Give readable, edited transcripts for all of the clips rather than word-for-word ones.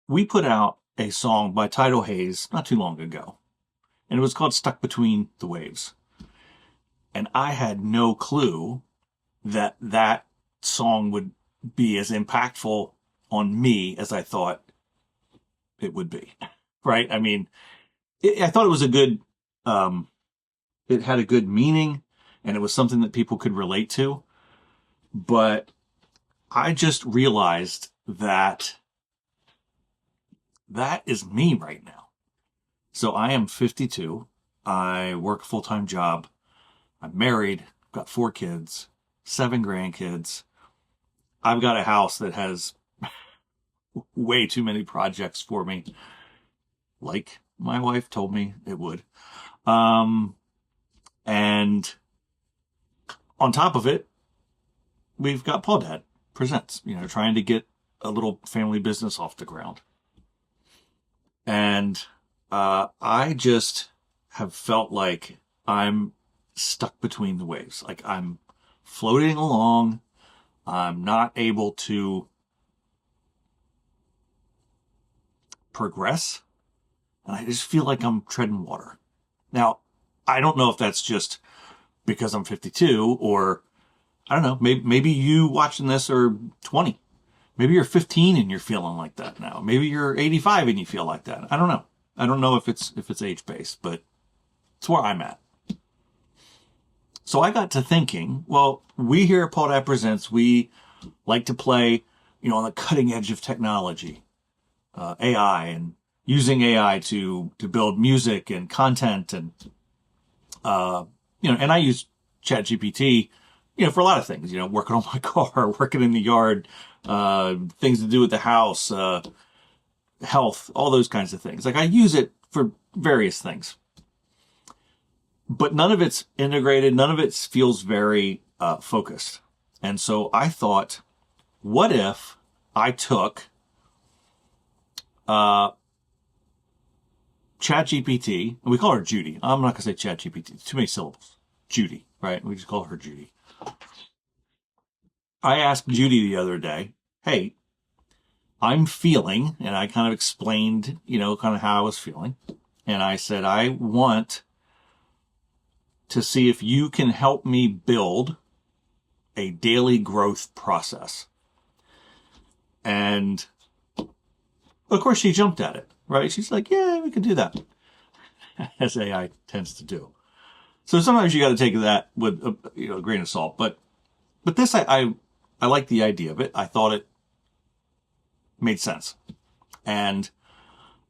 we put out a song by Tidal Hayes not too long ago, and it was called Stuck Between the Waves. And I had no clue that that song would be as impactful on me as I thought it would be. Right? I mean, I thought it was a good, it had a good meaning, and it was something that people could relate to. But I just realized that that is me right now. So I am 52. I work a full-time job. I'm married. I've got 4 kids, 7 grandkids. I've got a house that has way too many projects for me, like my wife told me it would. And on top of it, we've got Pawdad Presents, trying to get a little family business off the ground. And I just have felt like I'm stuck between the waves. Like I'm floating along. I'm not able to progress. And I just feel like I'm treading water. Now, I don't know if that's just because I'm 52 or I don't know. Maybe you watching this are 20. Maybe you're 15 and you're feeling like that now. Maybe you're 85 and you feel like that. I don't know. I don't know if it's age based, but it's where I'm at. So I got to thinking, well, we here at Pawdad Presents, we like to play, on the cutting edge of technology, AI, and using AI to build music and content, and and I use ChatGPT, for a lot of things, working on my car, working in the yard, things to do with the house, health, all those kinds of things. Like I use it for various things. But none of it's integrated. None of it feels very focused. And so I thought, what if I took ChatGPT, and we call her Judy. I'm not going to say ChatGPT. Too many syllables. Judy, right? We just call her Judy. I asked Judy the other day, hey, I'm feeling, and I kind of explained, kind of how I was feeling. And I said, I want to see if you can help me build a daily growth process. And of course she jumped at it, right? She's like, yeah, we can do that. As AI tends to do. So sometimes you got to take that with a grain of salt. But this, I like the idea of it. I thought it made sense. And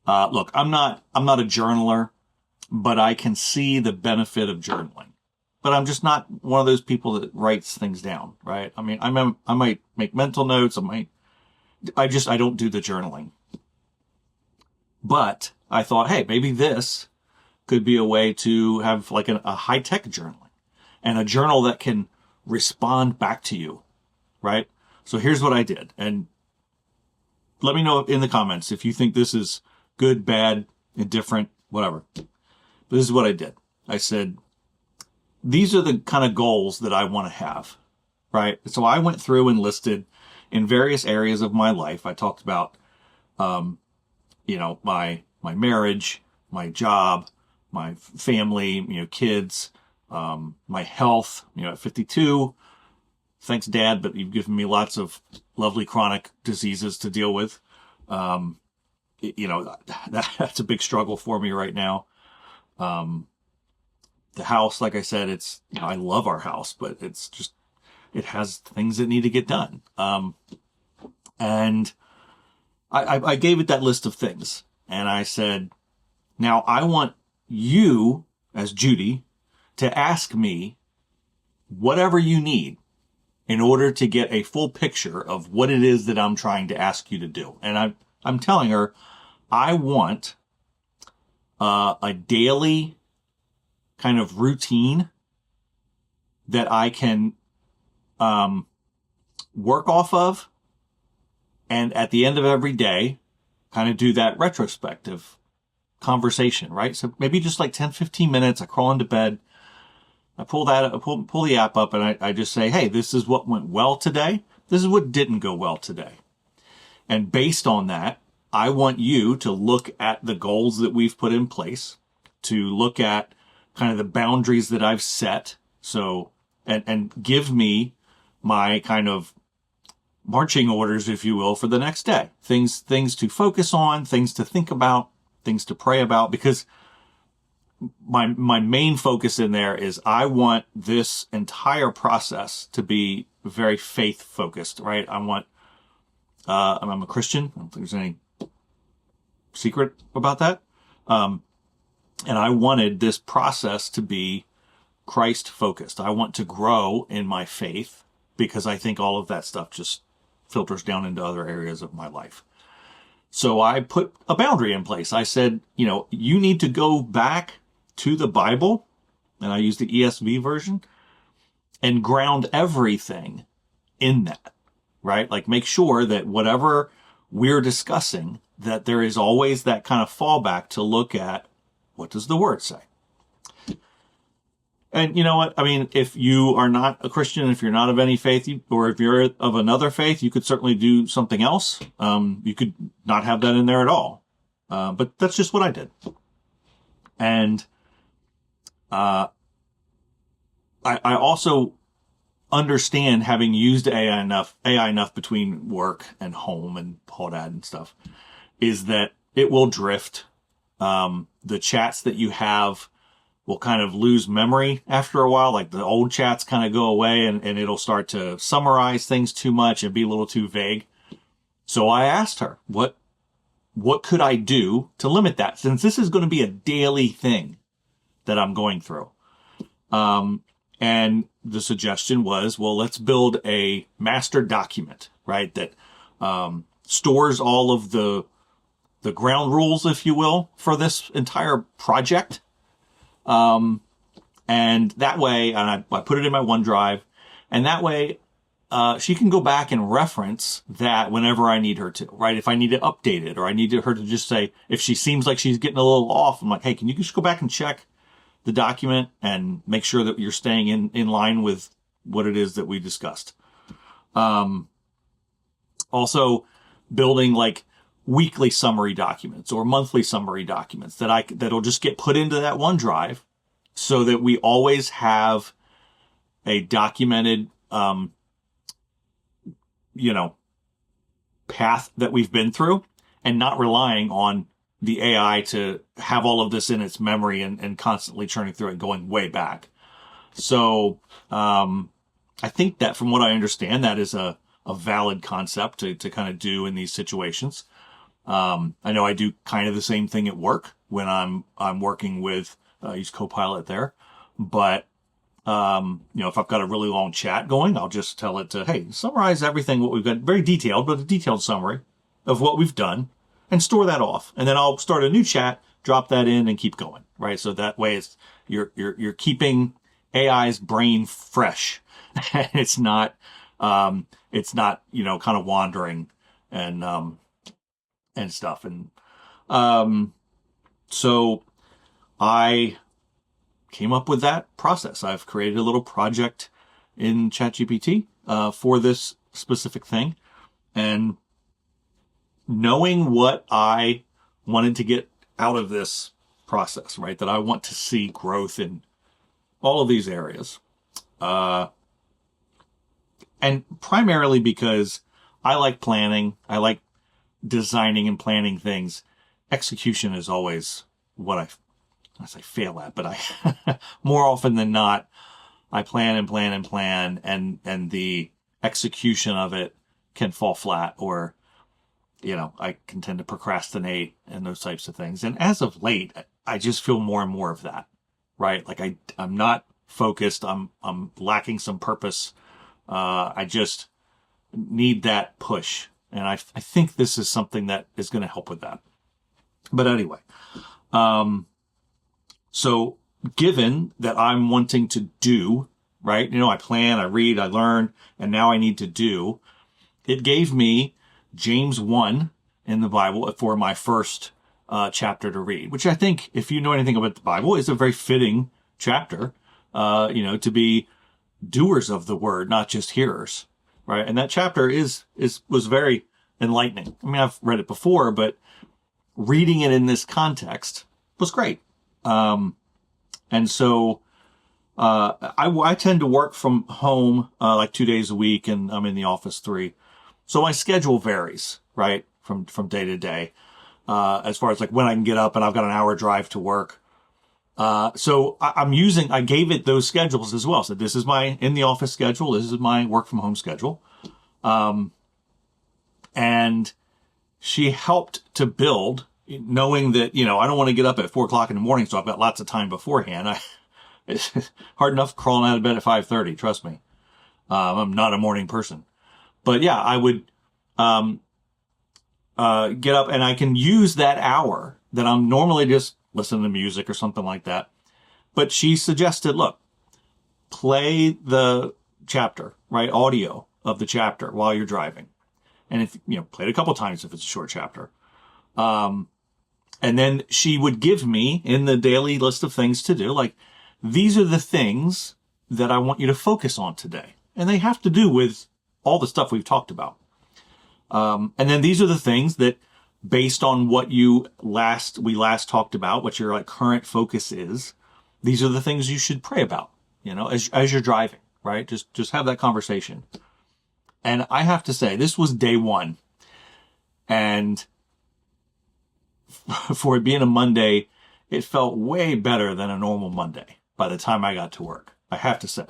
look, I'm not a journaler, but I can see the benefit of journaling. But I'm just not one of those people that writes things down, right? I mean, I might make mental notes. I don't do the journaling. But I thought, hey, maybe this could be a way to have like a high-tech journaling and a journal that can respond back to you, right? So here's what I did. And let me know in the comments if you think this is good, bad, indifferent, whatever. But this is what I did. I said, these are the kind of goals that I want to have, right? So I went through and listed in various areas of my life. I talked about, my marriage, my job, my family, kids, my health, at 52. Thanks, Dad, but you've given me lots of lovely chronic diseases to deal with. That's a big struggle for me right now. The house, like I said, it's, I love our house, but it's just, it has things that need to get done. And I gave it that list of things, and I said, now I want you, as Judy, to ask me whatever you need in order to get a full picture of what it is that I'm trying to ask you to do. And I'm telling her, I want a daily kind of routine that I can work off of, and at the end of every day, kind of do that retrospective conversation, right? So maybe just like 10, 15 minutes, I crawl into bed, I pull the app up, and I just say, hey, this is what went well today. This is what didn't go well today. And based on that, I want you to look at the goals that we've put in place, to look at kind of the boundaries that I've set. So, and give me my kind of marching orders, if you will, for the next day. Things to focus on, things to think about, things to pray about, because my main focus in there is I want this entire process to be very faith focused, right? I'm a Christian. I don't think there's any secret about that. And I wanted this process to be Christ focused. I want to grow in my faith because I think all of that stuff just filters down into other areas of my life. So I put a boundary in place. I said, you need to go back to the Bible, and I use the ESV version, and ground everything in that, right? Like make sure that whatever we're discussing, that there is always that kind of fallback to look at, what does the word say? And you know what? I mean, if you are not a Christian, if you're not of any faith, or if you're of another faith, you could certainly do something else. You could not have that in there at all. But that's just what I did. And I also understand, having used AI enough between work and home and Pawdad and stuff, is that it will drift. The chats that you have will kind of lose memory after a while. Like the old chats kind of go away, and it'll start to summarize things too much and be a little too vague. So I asked her, what could I do to limit that? Since this is going to be a daily thing that I'm going through. And the suggestion was, well, let's build a master document, right? That, stores all of the ground rules, if you will, for this entire project. And that way, and I put it in my OneDrive, and that way, she can go back and reference that whenever I need her to, right? If I need to update it, or I need her to just say, if she seems like she's getting a little off, I'm like, hey, can you just go back and check the document and make sure that you're staying in line with what it is that we discussed. Also building like weekly summary documents or monthly summary documents that'll just get put into that OneDrive, so that we always have a documented, path that we've been through, and not relying on the AI to have all of this in its memory and constantly churning through it, going way back. So, I think that, from what I understand, that is a valid concept to kind of do in these situations. I know I do kind of the same thing at work when I'm working with, use Copilot there, but, if I've got a really long chat going, I'll just tell it to, hey, summarize everything, what we've got, very detailed, but a detailed summary of what we've done, and store that off. And then I'll start a new chat, drop that in, and keep going, right? So that way you're keeping AI's brain fresh. It's not, kind of wandering and stuff. And, so I came up with that process. I've created a little project in ChatGPT, for this specific thing. And knowing what I wanted to get out of this process, right? That I want to see growth in all of these areas. And primarily because I like planning. I like designing and planning things. Execution is always what I fail at, but I, more often than not, I plan and plan and plan, and the execution of it can fall flat, or, I can tend to procrastinate and those types of things. And as of late, I just feel more and more of that, right? Like I'm not focused. I'm lacking some purpose. I just need that push. And I think this is something that is going to help with that. But anyway, so given that I'm wanting to do, right? I plan, I read, I learn, and now I need to do. It gave me James 1 in the Bible for my first chapter to read, which I think, if you know anything about the Bible, is a very fitting chapter, to be doers of the word, not just hearers, right? And that chapter was very enlightening. I mean, I've read it before, but reading it in this context was great. And so I tend to work from home like 2 days a week, and I'm in the office 3. So my schedule varies, right, from day to day, as far as like when I can get up, and I've got an hour drive to work. So I gave it those schedules as well. So this is my in the office schedule. This is my work from home schedule. And she helped to build, knowing that, I don't want to get up at 4:00 in the morning. So I've got lots of time beforehand. It's hard enough crawling out of bed at 5:30. Trust me. I'm not a morning person, but yeah, I would, get up, and I can use that hour that I'm normally just listening to music or something like that. But she suggested, look, play the chapter, right? Audio of the chapter while you're driving. And if, play it a couple times if it's a short chapter. And then she would give me in the daily list of things to do, like, these are the things that I want you to focus on today. And they have to do with all the stuff we've talked about. And then these are the things that, based on what we last talked about, what your like current focus is, these are the things you should pray about, as you're driving, right? Just have that conversation. And I have to say, this was day 1. And for it being a Monday, it felt way better than a normal Monday by the time I got to work. I have to say,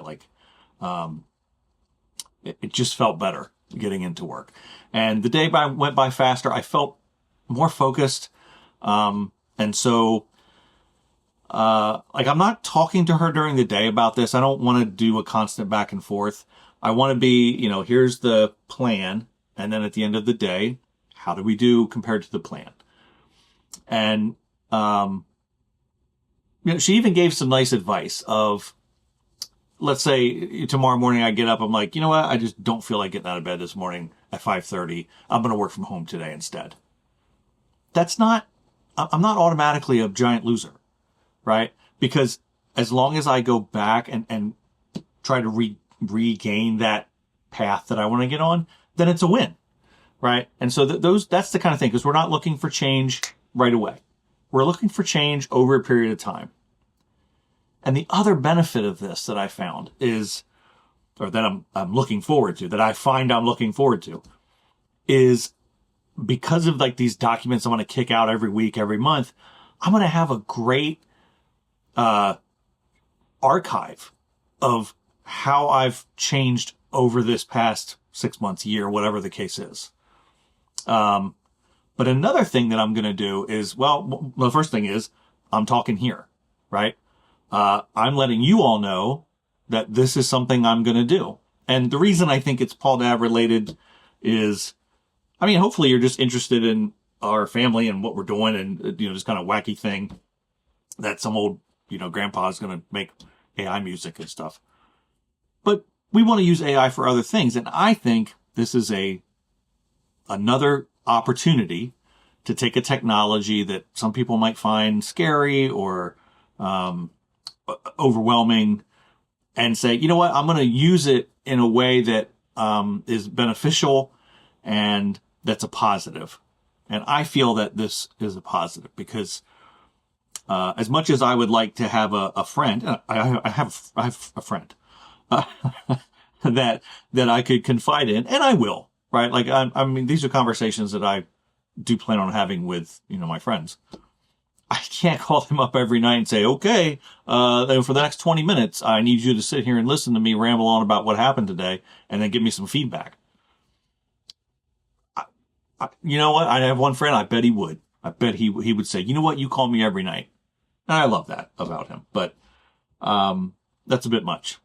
it just felt better getting into work. And the day went by faster. I felt more focused. And so, I'm not talking to her during the day about this. I don't want to do a constant back and forth. I want to be, here's the plan. And then at the end of the day, how do we do compared to the plan? And, she even gave some nice advice of, let's say tomorrow morning I get up, I'm like, you know what? I just don't feel like getting out of bed this morning at 5:30. I'm going to work from home today instead. I'm not automatically a giant loser, right? Because as long as I go back and try to regain that path that I want to get on, then it's a win, right? And so that's the kind of thing, because we're not looking for change right away. We're looking for change over a period of time. And the other benefit of this that I found is, or that I'm looking forward to, that I find I'm looking forward to, is because of like these documents I'm going to kick out every week, every month, I'm going to have a great archive of how I've changed over this past 6 months, year, whatever the case is. But another thing that I'm going to do is, the first thing is I'm talking here, right? I'm letting you all know that this is something I'm going to do. And the reason I think it's Pawdad related is, hopefully you're just interested in our family and what we're doing, and, this kind of wacky thing that some old, grandpa is going to make AI music and stuff. But we want to use AI for other things. And I think this is another opportunity to take a technology that some people might find scary or, overwhelming, and say, you know what, I'm going to use it in a way that, is beneficial and that's a positive. And I feel that this is a positive because, as much as I would like to have a friend, I have a friend, that I could confide in, and I will, right? Like, these are conversations that I do plan on having with, my friends. I can't call them up every night and say, okay, then for the next 20 minutes, I need you to sit here and listen to me ramble on about what happened today and then give me some feedback. You know what? I have one friend, I bet he would. I bet he would say, you know what? You call me every night. And I love that about him, but, that's a bit much.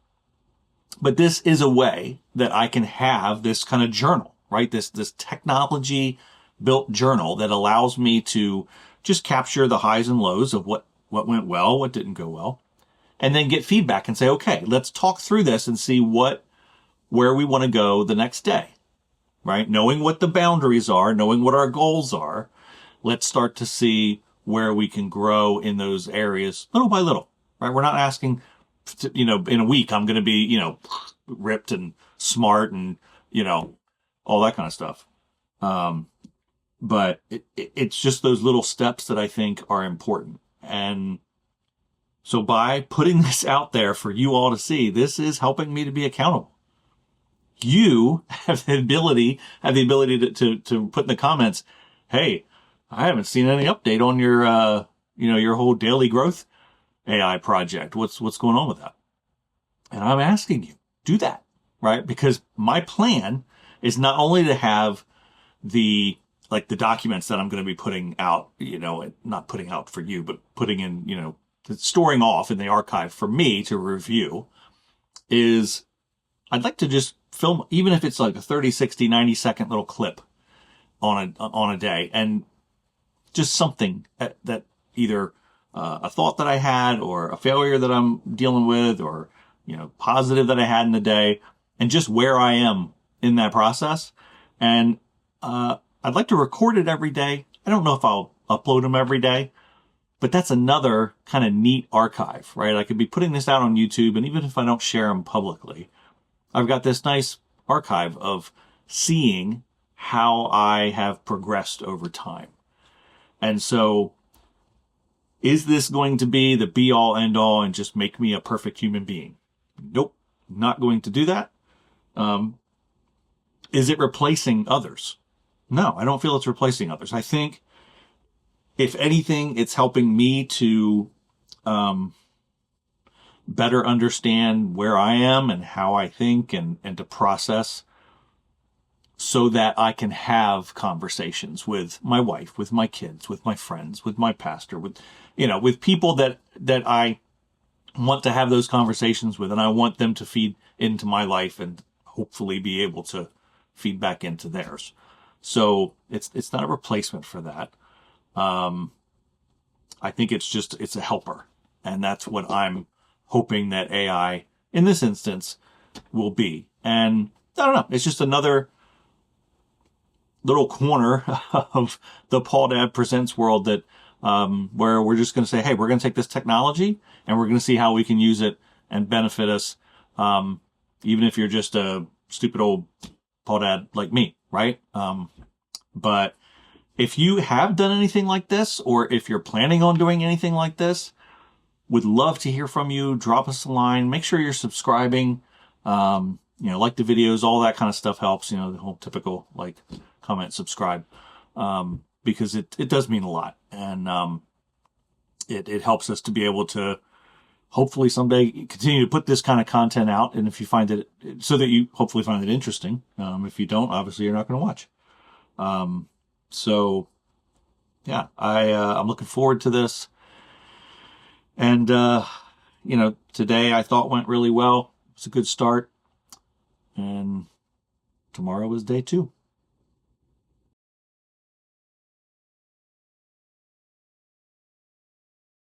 But this is a way that I can have this kind of journal, right? This technology built journal that allows me to just capture the highs and lows of what went well, what didn't go well, and then get feedback and say, okay, let's talk through this and see where we want to go the next day, right? Knowing what the boundaries are, knowing what our goals are, let's start to see where we can grow in those areas little by little, right? We're not asking to, in a week, I'm going to be, ripped and smart and, all that kind of stuff. But it's just those little steps that I think are important. And so by putting this out there for you all to see, this is helping me to be accountable. You have the ability to put in the comments, hey, I haven't seen any update on your, your whole daily growth AI project. What's going on with that? And I'm asking you, do that, right? Because my plan is not only to have the documents that I'm going to be putting out, not putting out for you, but putting in, storing off in the archive for me to review, is I'd like to just film, even if it's like a 30, 60, 90 second little clip on a day, and just something that either a thought that I had, or a failure that I'm dealing with, or, positive that I had in the day, and just where I am in that process. And, I'd like to record it every day. I don't know if I'll upload them every day, but that's another kind of neat archive, right? I could be putting this out on YouTube, and even if I don't share them publicly, I've got this nice archive of seeing how I have progressed over time. And so, is this going to be the be all end all and just make me a perfect human being? Nope, not going to do that. Is it replacing others? No, I don't feel it's replacing others. I think, if anything, it's helping me to better understand where I am and how I think, and to process, so that I can have conversations with my wife, with my kids, with my friends, with my pastor, with people that I want to have those conversations with, and I want them to feed into my life and hopefully be able to feed back into theirs. So it's not a replacement for that. I think it's a helper, and that's what I'm hoping that AI in this instance will be. And I don't know, it's just another little corner of the Pawdad Presents world that, where we're just going to say, hey, we're going to take this technology and we're going to see how we can use it and benefit us. Even if you're just a stupid old Pawdad like me, right? But if you have done anything like this, or if you're planning on doing anything like this, would love to hear from you. Drop us a line. Make sure you're subscribing. Like the videos, all that kind of stuff helps. The whole typical comment, subscribe, because it does mean a lot, and it helps us to be able to hopefully someday continue to put this kind of content out. And if you find it, so that you hopefully find it interesting. If you don't, obviously you're not going to watch. So yeah, I'm looking forward to this. And, today I thought went really well. It's a good start. And tomorrow is day 2.